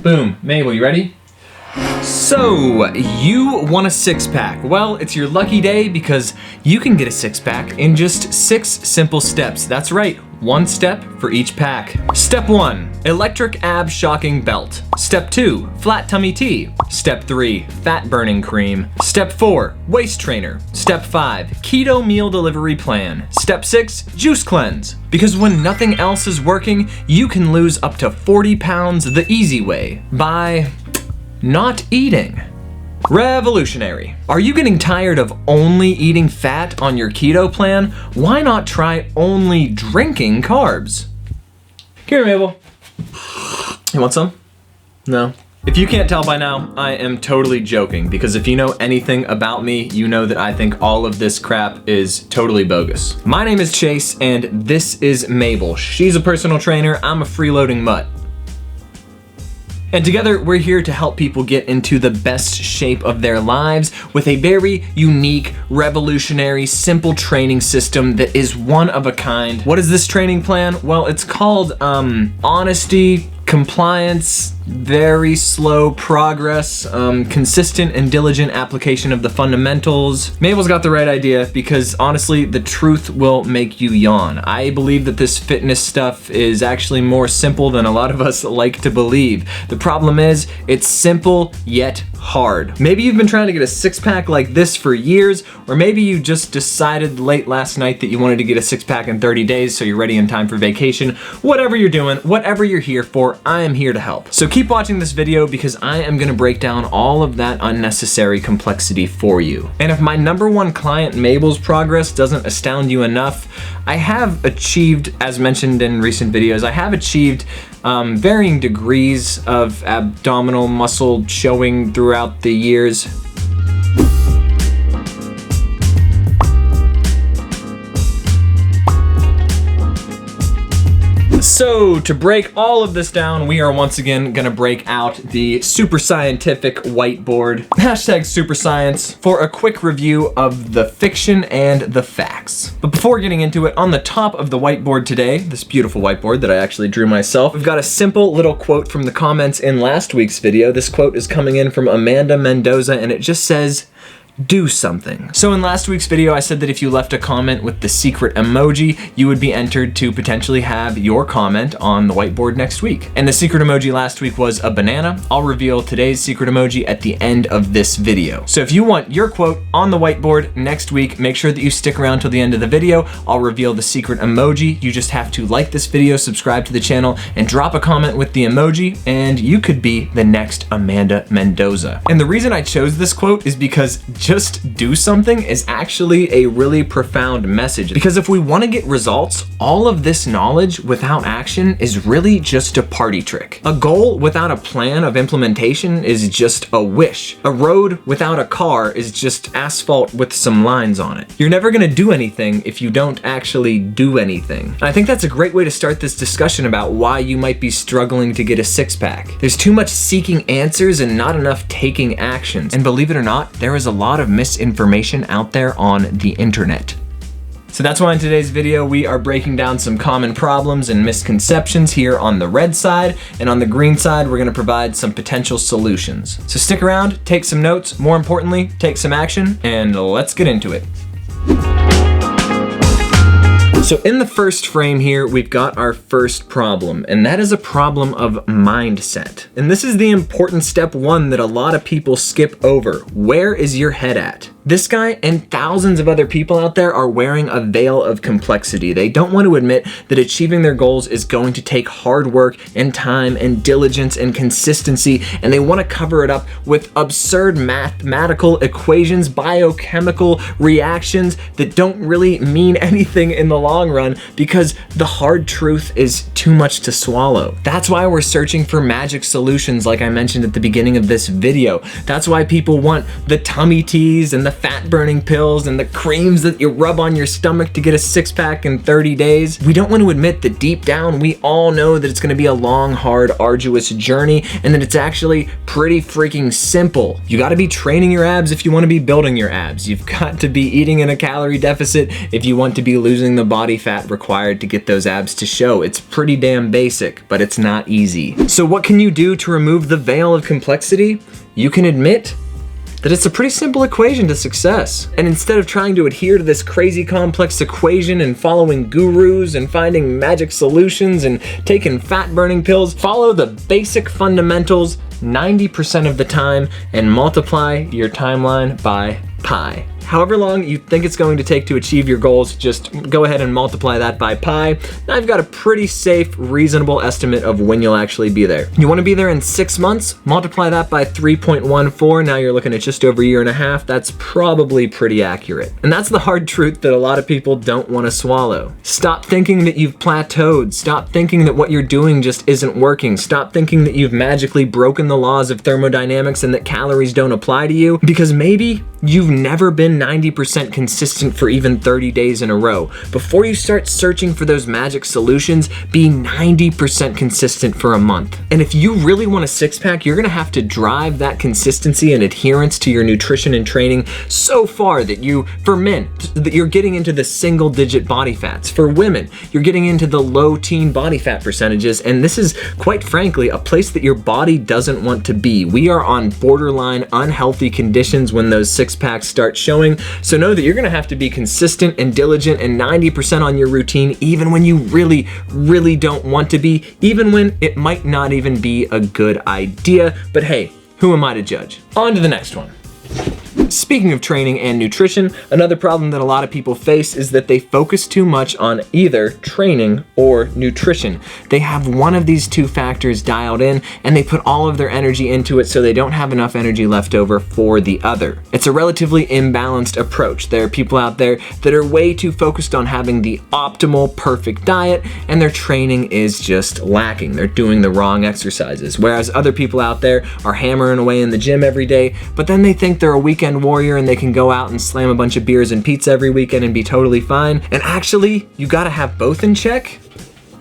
Boom. Mabel, you ready? So, you want a six-pack. Well, it's your lucky day because you can get a six-pack in just 6 simple steps. That's right, 1 step for each pack. Step 1, electric ab shocking belt. Step 2, flat tummy tea. Step 3, fat burning cream. Step 4, waist trainer. Step 5, keto meal delivery plan. Step 6, juice cleanse. Because when nothing else is working, you can lose up to 40 pounds the easy way by not eating. Revolutionary. Are you getting tired of only eating fat on your keto plan? Why not try only drinking carbs? Here, Mabel. You want some? No? If you can't tell by now, I am totally joking, because if you know anything about me, you know that I think all of this crap is totally bogus. My name is Chase, and this is Mabel. She's a personal trainer, I'm a freeloading mutt. And together, we're here to help people get into the best shape of their lives with a very unique, revolutionary, simple training system that is one of a kind. What is this training plan? Well, it's called honesty, compliance, very slow progress, consistent and diligent application of the fundamentals. Mabel's got the right idea because honestly, the truth will make you yawn. I believe that this fitness stuff is actually more simple than a lot of us like to believe. The problem is, it's simple yet hard. Maybe you've been trying to get a six-pack like this for years, or maybe you just decided late last night that you wanted to get a six-pack in 30 days so you're ready in time for vacation. Whatever you're doing, whatever you're here for, I am here to help. So keep watching this video because I am gonna break down all of that unnecessary complexity for you. And if my #1 client Mabel's progress doesn't astound you enough, I have achieved, as mentioned in recent videos, I have achieved varying degrees of abdominal muscle showing throughout the years. So to break all of this down, we are once again gonna break out the super scientific whiteboard, hashtag super science, for a quick review of the fiction and the facts. But before getting into it, on the top of the whiteboard today, this beautiful whiteboard that I actually drew myself, we've got a simple little quote from the comments in last week's video. This quote is coming in from Amanda Mendoza and it just says, do something. So in last week's video, I said that if you left a comment with the secret emoji, you would be entered to potentially have your comment on the whiteboard next week. And the secret emoji last week was a banana. I'll reveal today's secret emoji at the end of this video. So if you want your quote on the whiteboard next week, make sure that you stick around till the end of the video. I'll reveal the secret emoji. You just have to like this video, subscribe to the channel, and drop a comment with the emoji, and you could be the next Amanda Mendoza. And the reason I chose this quote is because just do something is actually a really profound message. Because if we want to get results, all of this knowledge without action is really just a party trick. A goal without a plan of implementation is just a wish. A road without a car is just asphalt with some lines on it. You're never gonna do anything if you don't actually do anything. And I think that's a great way to start this discussion about why you might be struggling to get a six-pack. There's too much seeking answers and not enough taking actions. And believe it or not, there is a lot of misinformation out there on the internet. So that's why in today's video, we are breaking down some common problems and misconceptions here on the red side, and on the green side, we're gonna provide some potential solutions. So stick around, take some notes, more importantly, take some action, and let's get into it. So in the first frame here, we've got our first problem, and that is a problem of mindset. And this is the important step 1 that a lot of people skip over. Where is your head at? This guy and thousands of other people out there are wearing a veil of complexity. They don't want to admit that achieving their goals is going to take hard work and time and diligence and consistency, and they want to cover it up with absurd mathematical equations, biochemical reactions that don't really mean anything in the long run because the hard truth is too much to swallow. That's why we're searching for magic solutions like I mentioned at the beginning of this video. That's why people want the tummy teas and the fat burning pills and the creams that you rub on your stomach to get a six-pack in 30 days. We don't want to admit that deep down we all know that it's going to be a long, hard, arduous journey and that it's actually pretty freaking simple. You got to be training your abs if you want to be building your abs. You've got to be eating in a calorie deficit if you want to be losing the body fat required to get those abs to show. It's pretty pretty damn basic, but it's not easy. So what can you do to remove the veil of complexity? You can admit that it's a pretty simple equation to success. And instead of trying to adhere to this crazy complex equation and following gurus and finding magic solutions and taking fat burning pills, follow the basic fundamentals 90% of the time and multiply your timeline by pi. However long you think it's going to take to achieve your goals, just go ahead and multiply that by pi. Now I've got a pretty safe, reasonable estimate of when you'll actually be there. You want to be there in 6 months? Multiply that by 3.14. Now you're looking at just over a year and a half. That's probably pretty accurate. And that's the hard truth that a lot of people don't want to swallow. Stop thinking that you've plateaued. Stop thinking that what you're doing just isn't working. Stop thinking that you've magically broken the laws of thermodynamics and that calories don't apply to you, because maybe you've never been 90% consistent for even 30 days in a row. Before you start searching for those magic solutions, be 90% consistent for a month. And if you really want a six-pack, you're gonna have to drive that consistency and adherence to your nutrition and training so far that you, for men, that you're getting into the single-digit body fats. For women, you're getting into the low-teen body fat percentages, and this is, quite frankly, a place that your body doesn't want to be. We are on borderline unhealthy conditions when those six-packs start showing. So know that you're gonna have to be consistent and diligent and 90% on your routine, even when you really, really don't want to be, even when it might not even be a good idea. But hey, who am I to judge? On to the next one. Speaking of training and nutrition, another problem that a lot of people face is that they focus too much on either training or nutrition. They have one of these two factors dialed in and they put all of their energy into it, so they don't have enough energy left over for the other. It's a relatively imbalanced approach. There are people out there that are way too focused on having the optimal, perfect diet, and their training is just lacking. They're doing the wrong exercises. Whereas other people out there are hammering away in the gym every day, but then they think they're a weekend warrior and they can go out and slam a bunch of beers and pizza every weekend and be totally fine. And actually, you gotta have both in check.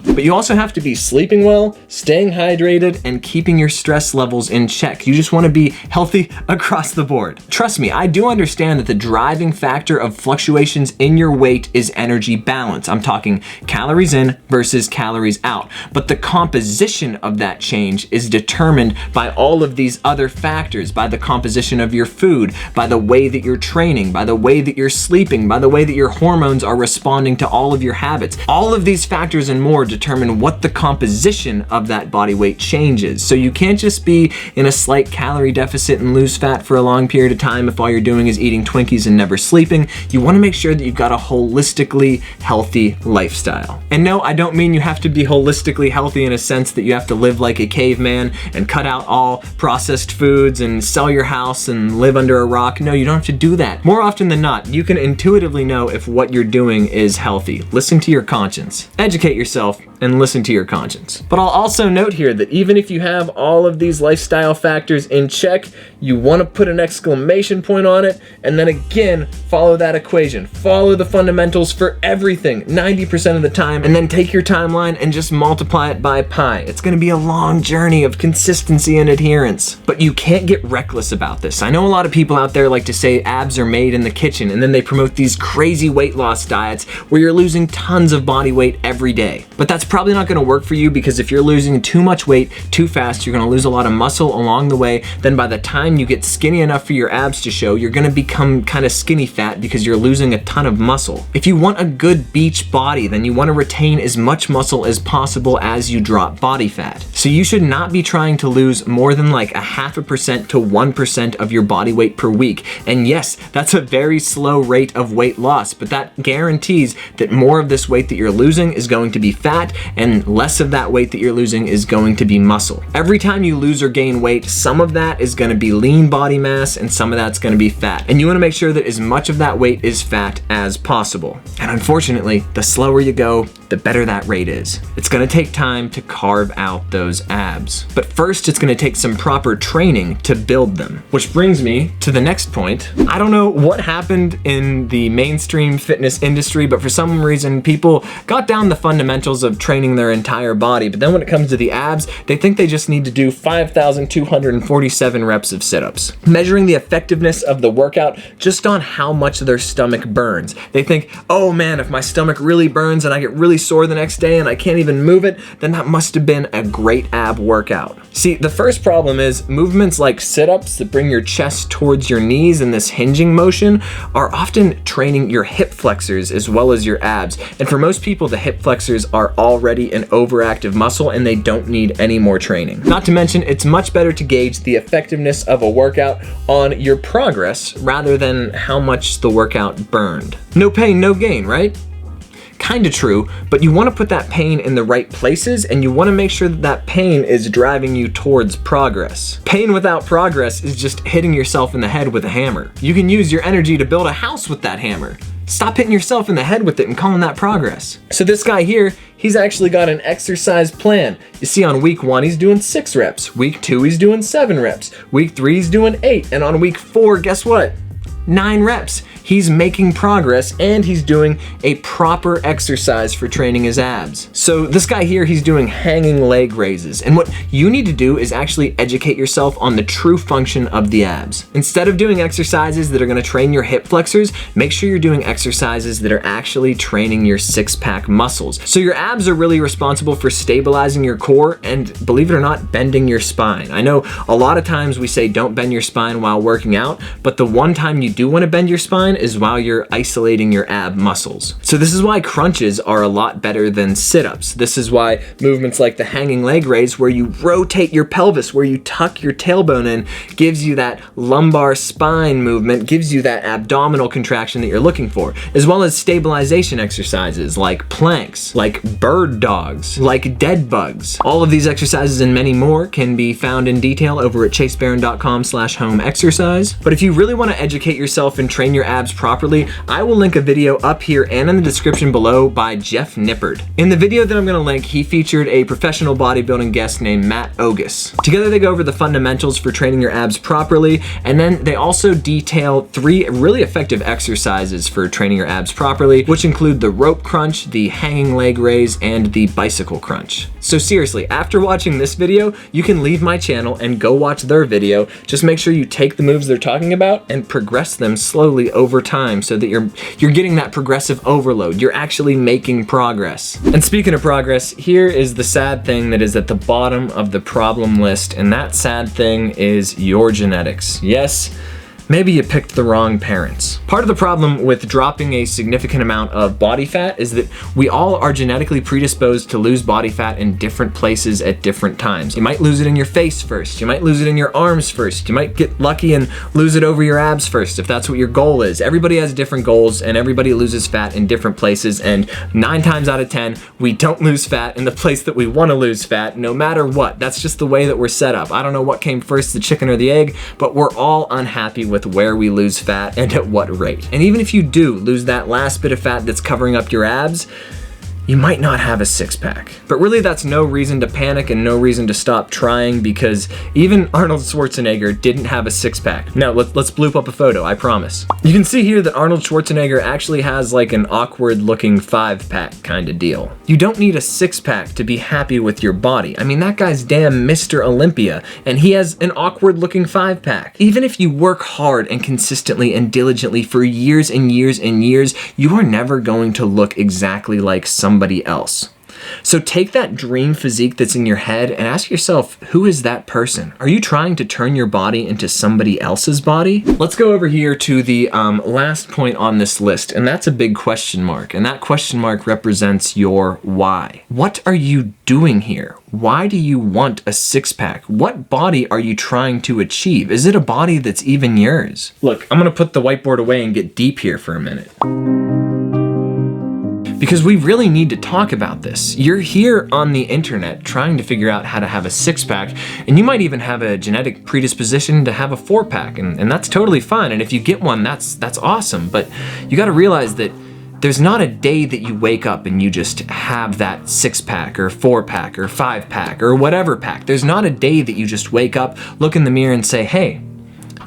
But you also have to be sleeping well, staying hydrated, and keeping your stress levels in check. You just want to be healthy across the board. Trust me, I do understand that the driving factor of fluctuations in your weight is energy balance. I'm talking calories in versus calories out. But the composition of that change is determined by all of these other factors, by the composition of your food, by the way that you're training, by the way that you're sleeping, by the way that your hormones are responding to all of your habits. All of these factors and more determine what the composition of that body weight changes. So you can't just be in a slight calorie deficit and lose fat for a long period of time if all you're doing is eating Twinkies and never sleeping. You want to make sure that you've got a holistically healthy lifestyle. And no, I don't mean you have to be holistically healthy in a sense that you have to live like a caveman and cut out all processed foods and sell your house and live under a rock. No, you don't have to do that. More often than not, you can intuitively know if what you're doing is healthy. Listen to your conscience. Educate yourself and listen to your conscience. But I'll also note here that even if you have all of these lifestyle factors in check, you want to put an exclamation point on it, and then again, follow that equation. Follow the fundamentals for everything 90% of the time, and then take your timeline and just multiply it by pi. It's gonna be a long journey of consistency and adherence. But you can't get reckless about this. I know a lot of people out there like to say abs are made in the kitchen, and then they promote these crazy weight loss diets where you're losing tons of body weight every day. But that's probably not gonna work for you, because if you're losing too much weight too fast, you're gonna lose a lot of muscle along the way. Then by the time you get skinny enough for your abs to show, you're gonna become kind of skinny fat because you're losing a ton of muscle. If you want a good beach body, then you wanna retain as much muscle as possible as you drop body fat. So you should not be trying to lose more than like 0.5% to 1% of your body weight per week. And yes, that's a very slow rate of weight loss, but that guarantees that more of this weight that you're losing is going to be fat, and less of that weight that you're losing is going to be muscle. Every time you lose or gain weight, some of that is gonna be lean body mass and some of that's gonna be fat. And you wanna make sure that as much of that weight is fat as possible. And unfortunately, the slower you go, the better that rate is. It's gonna take time to carve out those abs. But first, it's gonna take some proper training to build them. Which brings me to the next point. I don't know what happened in the mainstream fitness industry, but for some reason, people got down the fundamentals of of training their entire body, but then when it comes to the abs, they think they just need to do 5,247 reps of sit-ups. Measuring the effectiveness of the workout just on how much their stomach burns. They think, oh man, if my stomach really burns and I get really sore the next day and I can't even move it, then that must have been a great ab workout. See, the first problem is movements like sit-ups that bring your chest towards your knees in this hinging motion are often training your hip flexors as well as your abs. And for most people, the hip flexors are already an overactive muscle and they don't need any more training. Not to mention, it's much better to gauge the effectiveness of a workout on your progress rather than how much the workout burned. No pain, no gain, right? Kinda true, but you want to put that pain in the right places and you want to make sure that that pain is driving you towards progress. Pain without progress is just hitting yourself in the head with a hammer. You can use your energy to build a house with that hammer. Stop hitting yourself in the head with it and calling that progress. So this guy here, he's actually got an exercise plan. You see, on week 1, he's doing 6 reps. Week 2, he's doing 7 reps. Week 3, he's doing 8. And on week 4, guess what? 9 reps. He's making progress and he's doing a proper exercise for training his abs. So this guy here, he's doing hanging leg raises. And what you need to do is actually educate yourself on the true function of the abs. Instead of doing exercises that are gonna train your hip flexors, make sure you're doing exercises that are actually training your six-pack muscles. So your abs are really responsible for stabilizing your core and, believe it or not, bending your spine. I know a lot of times we say don't bend your spine while working out, but the one time you do wanna bend your spine is while you're isolating your ab muscles. So this is why crunches are a lot better than sit-ups. This is why movements like the hanging leg raise, where you rotate your pelvis, where you tuck your tailbone in, gives you that lumbar spine movement, gives you that abdominal contraction that you're looking for, as well as stabilization exercises like planks, like bird dogs, like dead bugs. All of these exercises and many more can be found in detail over at chasebarron.com/home exercise. But if you really want to educate yourself and train your abs properly, I will link a video up here and in the description below by Jeff Nippard. In the video that I'm gonna link, he featured a professional bodybuilding guest named Matt Ogus. Together they go over the fundamentals for training your abs properly, and then they also detail 3 really effective exercises for training your abs properly, which include the rope crunch, the hanging leg raise, and the bicycle crunch. So seriously, after watching this video, you can leave my channel and go watch their video. Just make sure you take the moves they're talking about and progress them slowly over time so that you're getting that progressive overload. You're actually making progress. And speaking of progress, here is the sad thing that is at the bottom of the problem list, and that sad thing is your genetics. Yes, maybe you picked the wrong parents. Part of the problem with dropping a significant amount of body fat is that we all are genetically predisposed to lose body fat in different places at different times. You might lose it in your face first. You might lose it in your arms first. You might get lucky and lose it over your abs first if that's what your goal is. Everybody has different goals and everybody loses fat in different places, and 9 times out of 10, we don't lose fat in the place that we want to lose fat no matter what. That's just the way that we're set up. I don't know what came first, the chicken or the egg, but we're all unhappy with where we lose fat and at what rate. And even if you do lose that last bit of fat that's covering up your abs, you might not have a six-pack. But really that's no reason to panic and no reason to stop trying, because even Arnold Schwarzenegger didn't have a six-pack. Now let's bloop up a photo, I promise. You can see here that Arnold Schwarzenegger actually has like an awkward looking 5-pack kind of deal. You don't need a six-pack to be happy with your body. I mean, that guy's damn Mr. Olympia, and he has an awkward looking 5-pack. Even if you work hard and consistently and diligently for years and years and years, you are never going to look exactly like somebody else. So take that dream physique that's in your head and ask yourself, who is that person? Are you trying to turn your body into somebody else's body? Let's go over here to the last point on this list, and that's a big question mark, and that question mark represents your why. What are you doing here? Why do you want a six-pack? What body are you trying to achieve? Is it a body that's even yours? Look, I'm gonna put the whiteboard away and get deep here for a minute, because we really need to talk about this. You're here on the internet trying to figure out how to have a six-pack, and you might even have a genetic predisposition to have a 4-pack, and that's totally fine. And if you get one, that's awesome. But you gotta realize that there's not a day that you wake up and you just have that 6-pack or 4-pack or 5-pack or whatever pack. There's not a day that you just wake up, look in the mirror and say, hey,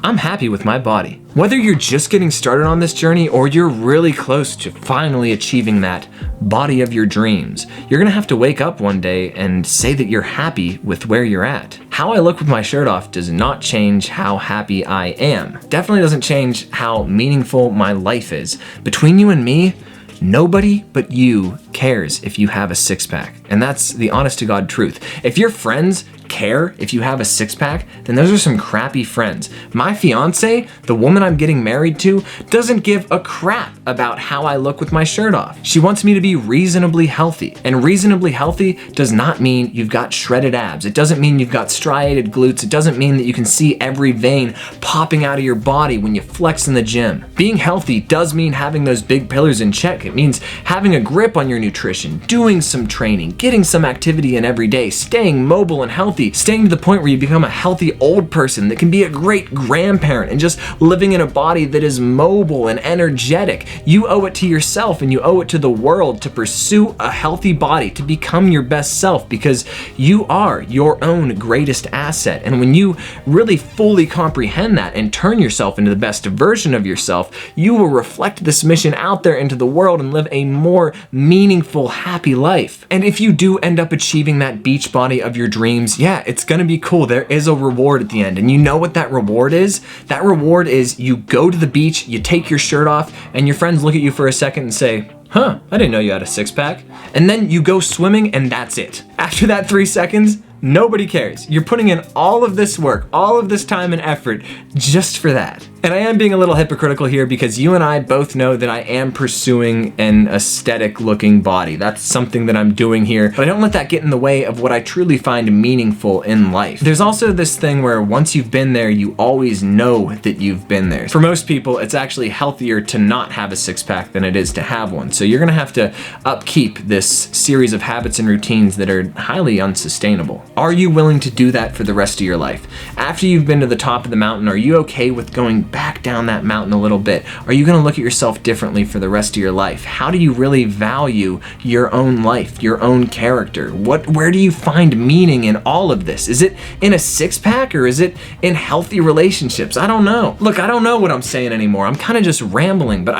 I'm happy with my body. Whether you're just getting started on this journey or you're really close to finally achieving that body of your dreams, you're gonna have to wake up one day and say that you're happy with where you're at. How I look with my shirt off does not change how happy I am. Definitely doesn't change how meaningful my life is. Between you and me, nobody but you cares if you have a six-pack. And that's the honest to God truth. If your friends care if you have a six-pack, then those are some crappy friends. My fiance, the woman I'm getting married to, doesn't give a crap about how I look with my shirt off. She wants me to be reasonably healthy. And reasonably healthy does not mean you've got shredded abs. It doesn't mean you've got striated glutes. It doesn't mean that you can see every vein popping out of your body when you flex in the gym. Being healthy does mean having those big pillars in check. It means having a grip on your nutrition, doing some training, getting some activity in every day, staying mobile and healthy, staying to the point where you become a healthy old person that can be a great grandparent, and just living in a body that is mobile and energetic. You owe it to yourself and you owe it to the world to pursue a healthy body, to become your best self, because you are your own greatest asset. And when you really fully comprehend that and turn yourself into the best version of yourself, you will reflect this mission out there into the world and live a more meaningful, happy life. And if you do end up achieving that beach body of your dreams, yeah, it's gonna be cool. There is a reward at the end. And you know what that reward is? That reward is you go to the beach, you take your shirt off, and your friends look at you for a second and say, huh, I didn't know you had a six-pack. And then you go swimming and that's it. After that 3 seconds, nobody cares. You're putting in all of this work, all of this time and effort just for that. And I am being a little hypocritical here because you and I both know that I am pursuing an aesthetic looking body. That's something that I'm doing here, but I don't let that get in the way of what I truly find meaningful in life. There's also this thing where once you've been there, you always know that you've been there. For most people, it's actually healthier to not have a six-pack than it is to have one. So you're gonna have to upkeep this series of habits and routines that are highly unsustainable. Are you willing to do that for the rest of your life? After you've been to the top of the mountain, are you okay with going back down that mountain a little bit? Are you gonna look at yourself differently for the rest of your life? How do you really value your own life, your own character? Where do you find meaning in all of this? Is it in a six-pack or is it in healthy relationships? I don't know. Look, I don't know what I'm saying anymore. I'm kind of just rambling, but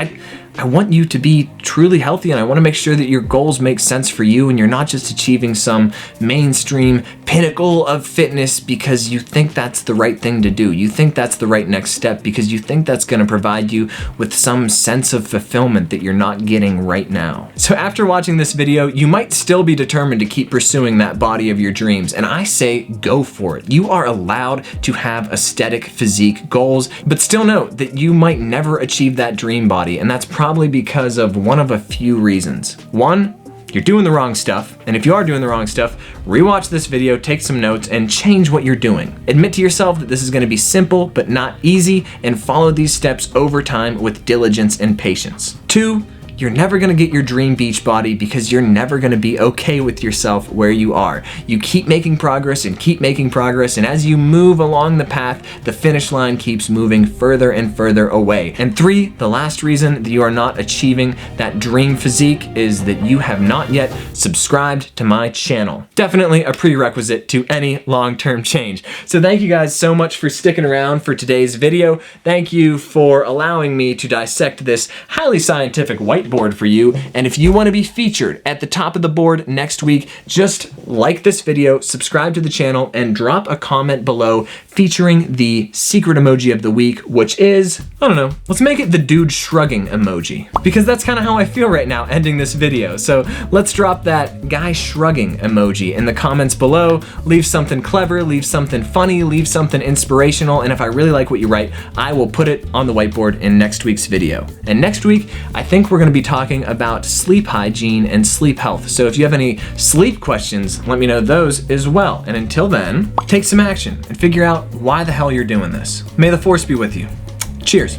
I want you to be truly healthy, and I want to make sure that your goals make sense for you and you're not just achieving some mainstream pinnacle of fitness because you think that's the right thing to do. You think that's the right next step because you think that's going to provide you with some sense of fulfillment that you're not getting right now. So after watching this video, you might still be determined to keep pursuing that body of your dreams, and I say go for it. You are allowed to have aesthetic physique goals, but still note that you might never achieve that dream body, and that's probably because of one of a few reasons. One, you're doing the wrong stuff, and if you are doing the wrong stuff, rewatch this video, take some notes, and change what you're doing. Admit to yourself that this is gonna be simple but not easy, and follow these steps over time with diligence and patience. Two, you're never gonna get your dream beach body because you're never gonna be okay with yourself where you are. You keep making progress and keep making progress, and as you move along the path, the finish line keeps moving further and further away. And three, the last reason that you are not achieving that dream physique is that you have not yet subscribed to my channel. Definitely a prerequisite to any long-term change. So thank you guys so much for sticking around for today's video. Thank you for allowing me to dissect this highly scientific whiteboard for you. And if you want to be featured at the top of the board next week, just like this video, subscribe to the channel, and drop a comment below featuring the secret emoji of the week, which is, I don't know, let's make it the dude shrugging emoji, because that's kind of how I feel right now ending this video. So let's drop that guy shrugging emoji in the comments below. Leave something clever, leave something funny, leave something inspirational, and if I really like what you write, I will put it on the whiteboard in next week's video. And next week, I think we're gonna be talking about sleep hygiene and sleep health. So if you have any sleep questions, let me know those as well. And until then, take some action and figure out why the hell you're doing this. May the force be with you. Cheers.